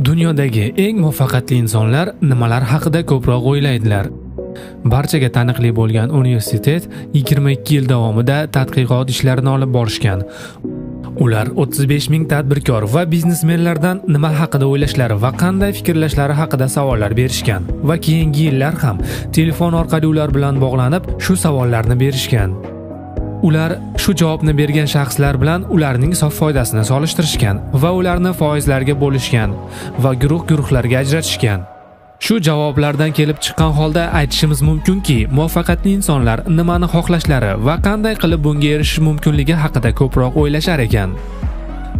Dunyodagi eng muvaffaqiyatli insonlar nimalar haqida ko'proq o'ylaydilar? Barchaga taniqli bo'lgan universitet 22 yil davomida tadqiqot ishlarini olib borishgan. Ular 35 ming tadbirkor va biznesmenlardan nima haqida o'ylashlari va qanday fikrlashlari haqida savollar berishgan va keyingi yillar ham telefon orqali ular bilan bog'lanib, shu savollarni berishgan. Ular shu javobni bergan shaxslar bilan ularning sof foydasini solishtirishgan va ularni foizlarga bo'lishgan va guruh-guruhlarga ajratishgan. Shu javoblardan kelib chiqqan holda aytishimiz mumkinki, muvaffaqiyatli insonlar nimani xohlashlari va qanday qilib bunga erishish mumkinligi haqida ko'proq o'ylashar ekan.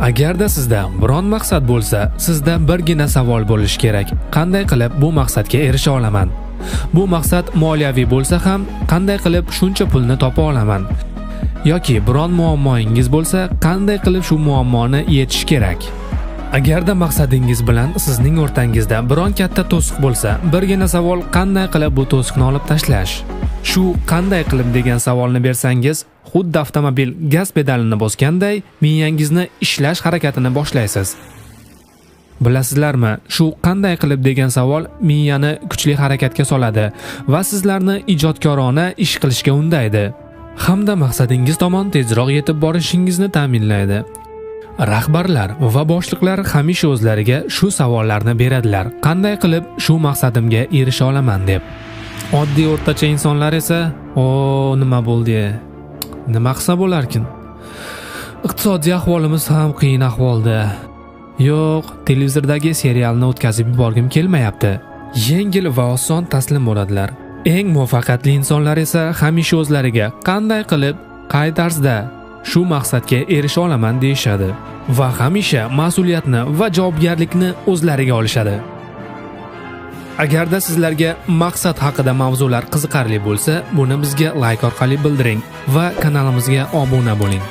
Agarda sizda biron maqsad bo'lsa, sizda birgina savol bo'lishi kerak: qanday qilib bu maqsadga erisha olaman? Bu maqsad moliyaviy bo'lsa ham, qanday qilib shuncha pulni topa olaman? Yoki biron muammoingiz bo'lsa, qanday qilib shu muammoni yechish kerak? Agarda maqsadingiz bilan sizning o'rtangizda biron katta to'siq bo'lsa, birgina savol: qanday qilib bu to'siqni olib tashlash? Shu qanday qilib degan savolni bersangiz, xuddi avtomobil gaz pedalini bosganday miyangizni ishlash harakatini boshlaysiz. Bilasizlarmi, shu qanday qilib degan savol miyani kuchli harakatga soladi va sizlarni ijodkorona ish qilishga undaydi, hamda maqsadingiz tomon tezroq yetib borishingizni ta'minlaydi. Rahbarlar va boshliqlar hamisha o'zlariga shu savollarni beradilar: qanday qilib shu maqsadimga erisha olaman deb. Oddiy o'rtacha insonlar esa, nima bo'ldi? Nima qilsa bo'larkin? Iqtisodiy ahvolimiz ham qiyin ahvolda. Yo'q, televizordagi serialni o'tkazib yuborgim kelmayapti. Yengil va oson taslim bo'ladilar. Eng muvaffaqiyatli insonlar esa hamisha o'zlariga qanday qilib, qay tarzda shu maqsadga erisha olaman deyishadi va hamisha mas'uliyatni va javobgarlikni o'zlariga olishadi. Agarda sizlarga maqsad haqida mavzular qiziqarli bo'lsa, buni bizga like orqali bildiring va kanalimizga obuna bo'ling.